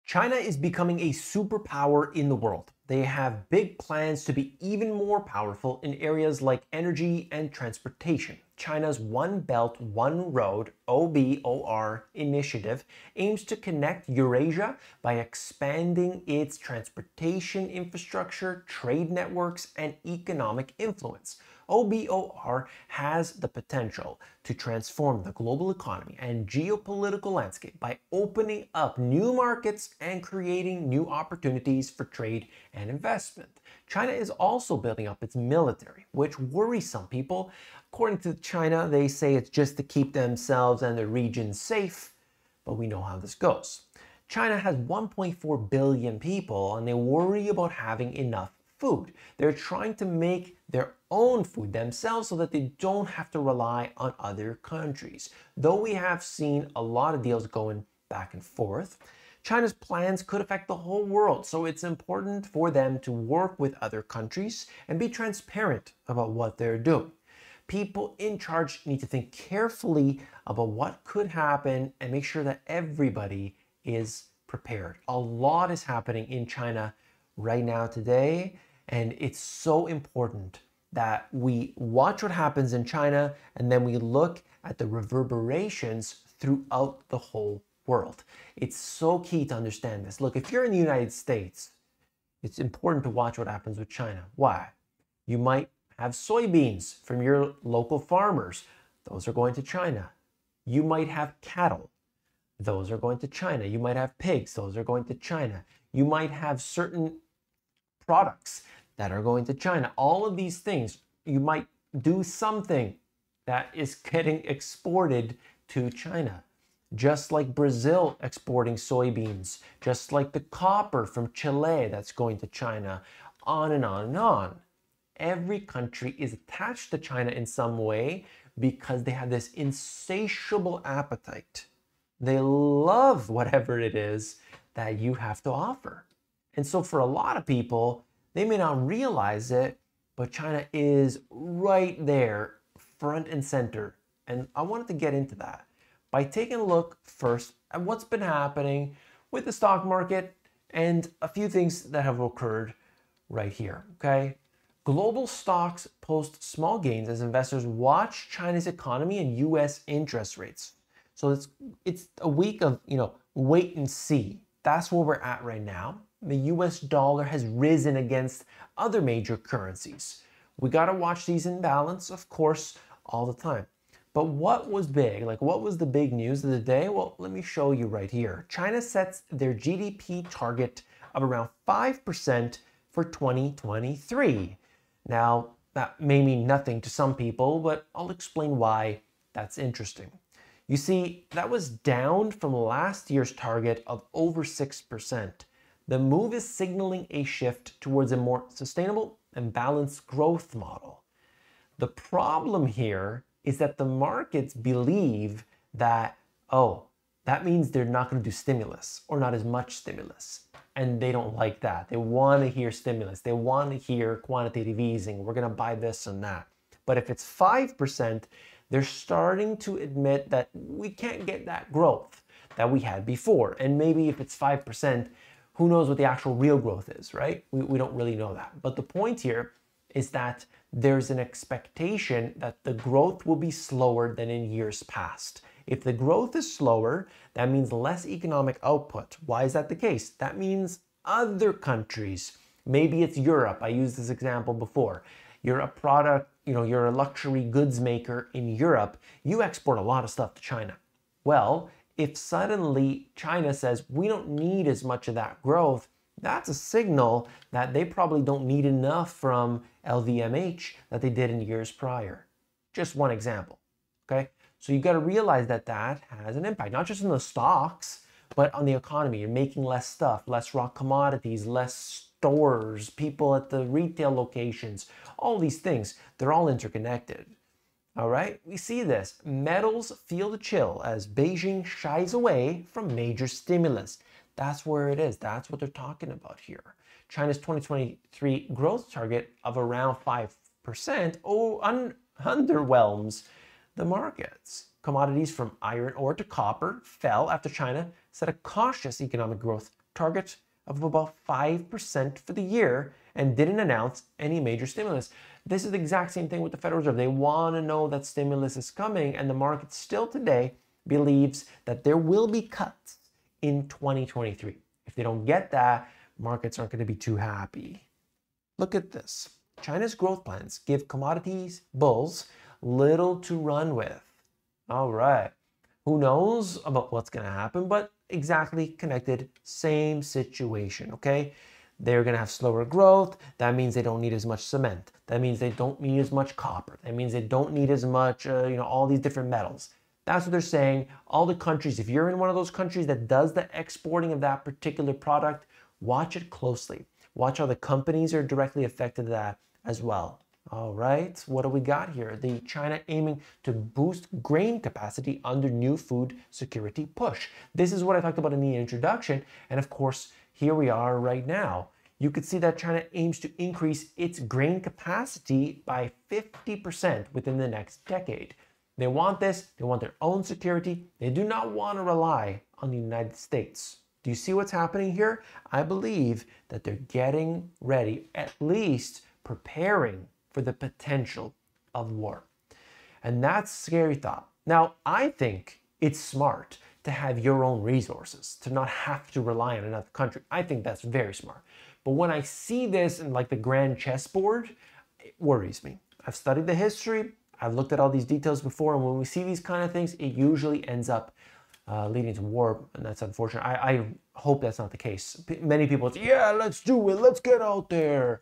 China is becoming a superpower in the world. They have big plans to be even more powerful in areas like energy and transportation. China's One Belt, One Road (OBOR) initiative aims to connect Eurasia by expanding its transportation infrastructure, trade networks, and economic influence. OBOR has the potential to transform the global economy and geopolitical landscape by opening up new markets and creating new opportunities for trade and investment. China is also building up its military, which worries some people. According to China, they say it's just to keep themselves and the region safe, but we know how this goes. China has 1.4 billion people and they worry about having enough food. They're trying to make their own food themselves so that they don't have to rely on other countries. Though we have seen a lot of deals going back and forth, China's plans could affect the whole world, so it's important for them to work with other countries and be transparent about what they're doing. People in charge need to think carefully about what could happen and make sure that everybody is prepared. A lot is happening in China right now today, and it's so important that we watch what happens in China and then we look at the reverberations throughout the whole world. It's so key to understand this. Look, if you're in the United States, it's important to watch what happens with China. Why? You might have soybeans from your local farmers. Those are going to China. You might have cattle. Those are going to China. You might have pigs. Those are going to China. You might have certain products that are going to China. All of these things, you might do something that is getting exported to China. Just like Brazil exporting soybeans, just like the copper from Chile that's going to China, on and on and on. Every country is attached to China in some way because they have this insatiable appetite. They love whatever it is that you have to offer. And so for a lot of people, they may not realize it, but China is right there, front and center. And I wanted to get into that by taking a look first at what's been happening with the stock market and a few things that have occurred right here, okay? Global stocks post small gains as investors watch China's economy and US interest rates. So it's a week of, wait and see. That's where we're at right now. The US dollar has risen against other major currencies. We got to watch these in balance, of course, all the time. But what was big? What was the big news of the day? Well, let me show you right here. China sets their GDP target of around 5% for 2023. Now, that may mean nothing to some people, but I'll explain why that's interesting. You see, that was down from last year's target of over 6%. The move is signaling a shift towards a more sustainable and balanced growth model. The problem here is that the markets believe that, that means they're not going to do stimulus or not as much stimulus. And they don't like that. They want to hear stimulus. They want to hear quantitative easing. We're going to buy this and that. But if it's 5%, they're starting to admit that we can't get that growth that we had before. And maybe if it's 5%, who knows what the actual real growth is, right? We don't really know that. But the point here is that there's an expectation that the growth will be slower than in years past. If the growth is slower, that means less economic output. Why is that the case? That means other countries, maybe it's Europe. I used this example before. You're a product, you're a luxury goods maker in Europe. You export a lot of stuff to China. Well, if suddenly China says, we don't need as much of that growth, that's a signal that they probably don't need enough from LVMH that they did in years prior. Just one example, okay? So you got to realize that that has an impact, not just on the stocks, but on the economy. You're making less stuff, less raw commodities, less stores, people at the retail locations, all these things, they're all interconnected. All right, we see this. Metals feel the chill as Beijing shies away from major stimulus. That's where it is. That's what they're talking about here. China's 2023 growth target of around 5% underwhelms the markets. Commodities from iron ore to copper fell after China set a cautious economic growth target of about 5% for the year and didn't announce any major stimulus. This is the exact same thing with the Federal Reserve. They want to know that stimulus is coming, and the market still today believes that there will be cuts in 2023. If they don't get that, markets aren't going to be too happy. Look at this. China's growth plans give commodities bulls little to run with. All right. Who knows about what's going to happen, but exactly connected, same situation, okay? They're going to have slower growth. That means they don't need as much cement. That means they don't need as much copper. That means they don't need as much, all these different metals. That's what they're saying. All the countries, if you're in one of those countries that does the exporting of that particular product, watch it closely. Watch how the companies are directly affected by that as well. All right, what do we got here? The China aiming to boost grain capacity under new food security push. This is what I talked about in the introduction. And of course, here we are right now. You could see that China aims to increase its grain capacity by 50% within the next decade. They want this, they want their own security. They do not want to rely on the United States. Do you see what's happening here? I believe that they're getting ready, at least preparing for the potential of war. And that's a scary thought. Now, I think it's smart to have your own resources, to not have to rely on another country. I think that's very smart. But when I see this in like the grand chessboard, it worries me. I've studied the history, I've looked at all these details before, and when we see these kind of things, it usually ends up leading to war, and that's unfortunate. I hope that's not the case. Many people say, yeah, let's do it, let's get out there.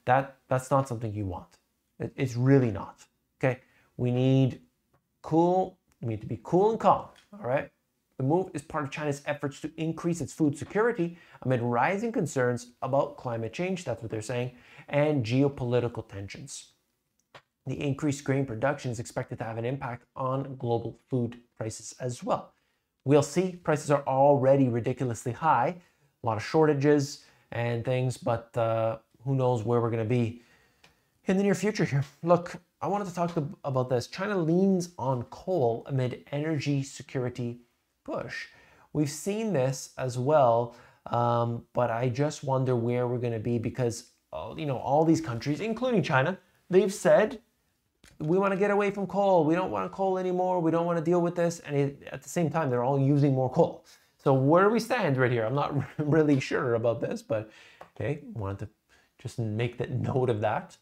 That's not something you want. It's really not, okay? We need to be cool and calm, all right? The move is part of China's efforts to increase its food security amid rising concerns about climate change, that's what they're saying, and geopolitical tensions. The increased grain production is expected to have an impact on global food prices as well. We'll see, prices are already ridiculously high, a lot of shortages and things, but who knows where we're going to be in the near future here. Look, I wanted to talk about this. China leans on coal amid energy security push. We've seen this as well, but I just wonder where we're going to be because, all these countries, including China, they've said, we want to get away from coal. We don't want coal anymore. We don't want to deal with this. And at the same time, they're all using more coal. So where do we stand right here? I'm not really sure about this, but okay, wanted to just make that note of that.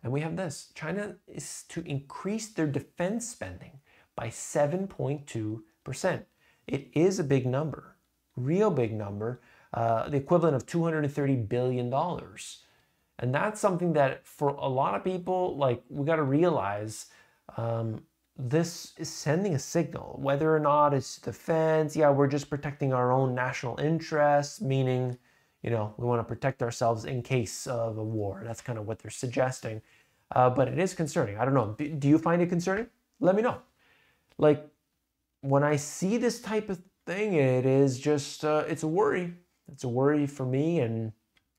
And we have this. China is to increase their defense spending by 7.2%. It is a big number, real big number, the equivalent of $230 billion. And that's something that for a lot of people, we got to realize this is sending a signal, whether or not it's defense. Yeah, we're just protecting our own national interests, meaning, we want to protect ourselves in case of a war. That's kind of what they're suggesting. But it is concerning. I don't know. Do you find it concerning? Let me know. When I see this type of thing, it is just, it's a worry. It's a worry for me and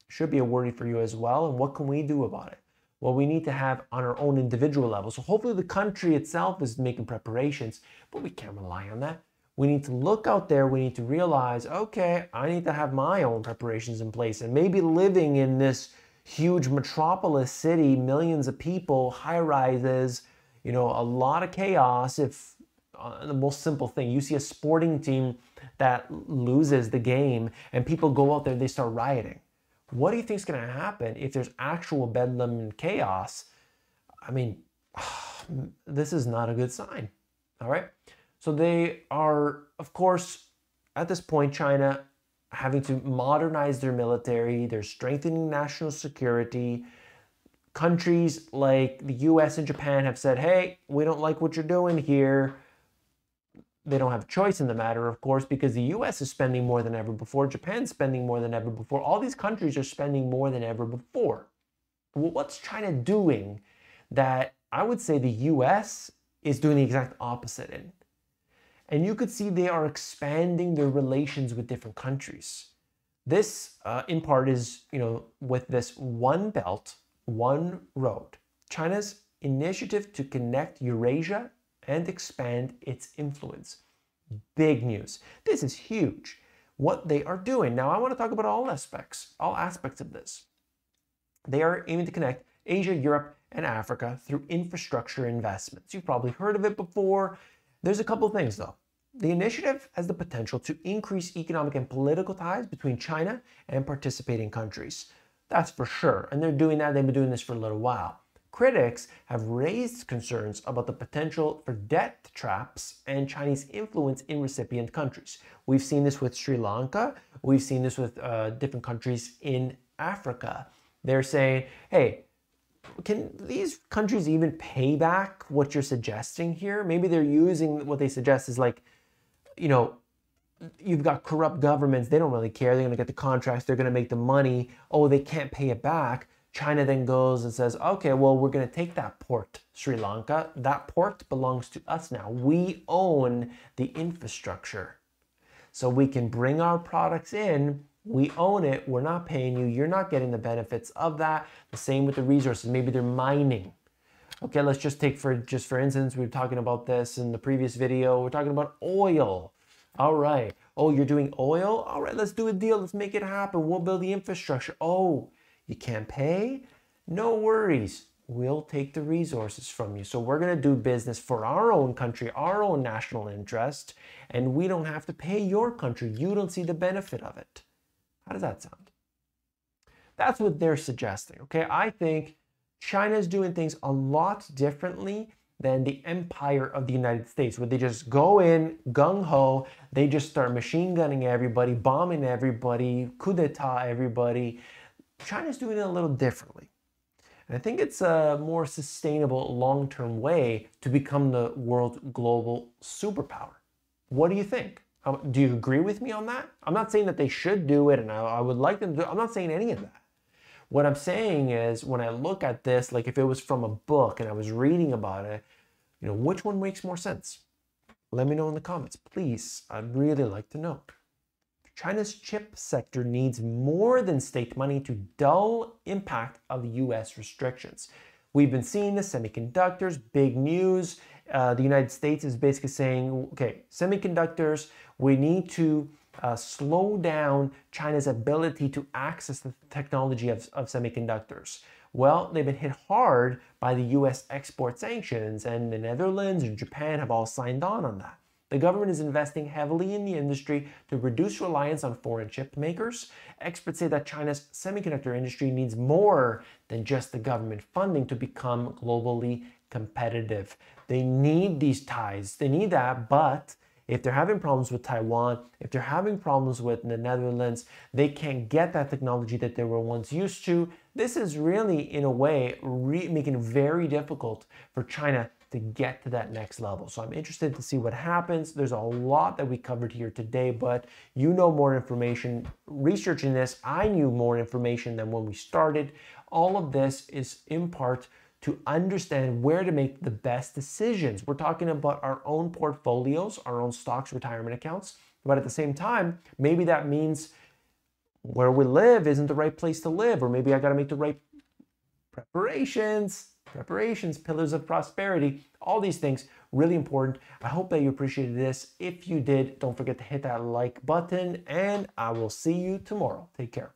should be a worry for you as well. And what can we do about it? Well, we need to have on our own individual level. So hopefully the country itself is making preparations, but we can't rely on that. We need to look out there. We need to realize, okay, I need to have my own preparations in place. And maybe living in this huge metropolis city, millions of people, high rises, a lot of chaos. If the most simple thing, you see a sporting team that loses the game and people go out there and they start rioting. What do you think is going to happen if there's actual bedlam and chaos? I mean, this is not a good sign. All right. So they are, of course, at this point, China having to modernize their military. They're strengthening national security. Countries like the US and Japan have said, hey, we don't like what you're doing here. They don't have a choice in the matter, of course, because the US is spending more than ever before. Japan's spending more than ever before. All these countries are spending more than ever before. Well, what's China doing that I would say the US is doing the exact opposite in? And you could see they are expanding their relations with different countries. This, in part, is, with this one belt, one road. China's initiative to connect Eurasia and expand its influence. Big news. This is huge. what they are doing. Now, I want to talk about all aspects of this. They are aiming to connect Asia, Europe, and Africa through infrastructure investments. You've probably heard of it before. There's a couple of things though. The initiative has the potential to increase economic and political ties between China and participating countries. That's for sure. And they're doing that. They've been doing this for a little while. Critics have raised concerns about the potential for debt traps and Chinese influence in recipient countries. We've seen this with Sri Lanka. We've seen this with different countries in Africa. They're saying, hey, can these countries even pay back what you're suggesting here? Maybe they're using what they suggest is like, you know, you've got corrupt governments. They don't really care. They're going to get the contracts. They're going to make the money. Oh, they can't pay it back. China then goes and says, okay, well, we're going to take that port, Sri Lanka. That port belongs to us now. We own the infrastructure. So we can bring our products in. We own it. We're not paying you. You're not getting the benefits of that. The same with the resources. Maybe they're mining. Okay, let's just take for instance, we were talking about this in the previous video. We're talking about oil. All right. Oh, you're doing oil? All right, let's do a deal. Let's make it happen. We'll build the infrastructure. Oh, you can't pay? No worries. We'll take the resources from you. So we're going to do business for our own country, our own national interest, and we don't have to pay your country. You don't see the benefit of it. How does that sound? That's what they're suggesting, okay? I think China's doing things a lot differently than the empire of the United States, where they just go in gung-ho, they just start machine gunning everybody, bombing everybody, coup d'etat everybody. China's doing it a little differently. And I think it's a more sustainable long-term way to become the world's global superpower. What do you think? Do you agree with me on that? I'm not saying that they should do it and I would like them to do it. I'm not saying any of that. What I'm saying is when I look at this, like if it was from a book and I was reading about it, you know, which one makes more sense? Let me know in the comments, please. I'd really like to know. China's chip sector needs more than state money to dull impact of US restrictions. We've been seeing this, semiconductors, big news. The United States is basically saying, okay, semiconductors, we need to slow down China's ability to access the technology of semiconductors. Well, they've been hit hard by the US export sanctions, and the Netherlands and Japan have all signed on that. The government is investing heavily in the industry to reduce reliance on foreign chip makers. Experts say that China's semiconductor industry needs more than just the government funding to become globally competitive. They need these ties. They need that, but if they're having problems with Taiwan, if they're having problems with the Netherlands, they can't get that technology that they were once used to. This is really, in a way, making it very difficult for China to get to that next level. So I'm interested to see what happens. There's a lot that we covered here today, but you know more information. Researching this, I knew more information than when we started. All of this is in part to understand where to make the best decisions. We're talking about our own portfolios, our own stocks, retirement accounts, but at the same time, maybe that means where we live isn't the right place to live, or maybe I gotta make the right preparations, pillars of prosperity, all these things, really important. I hope that you appreciated this. If you did, don't forget to hit that like button, and I will see you tomorrow. Take care.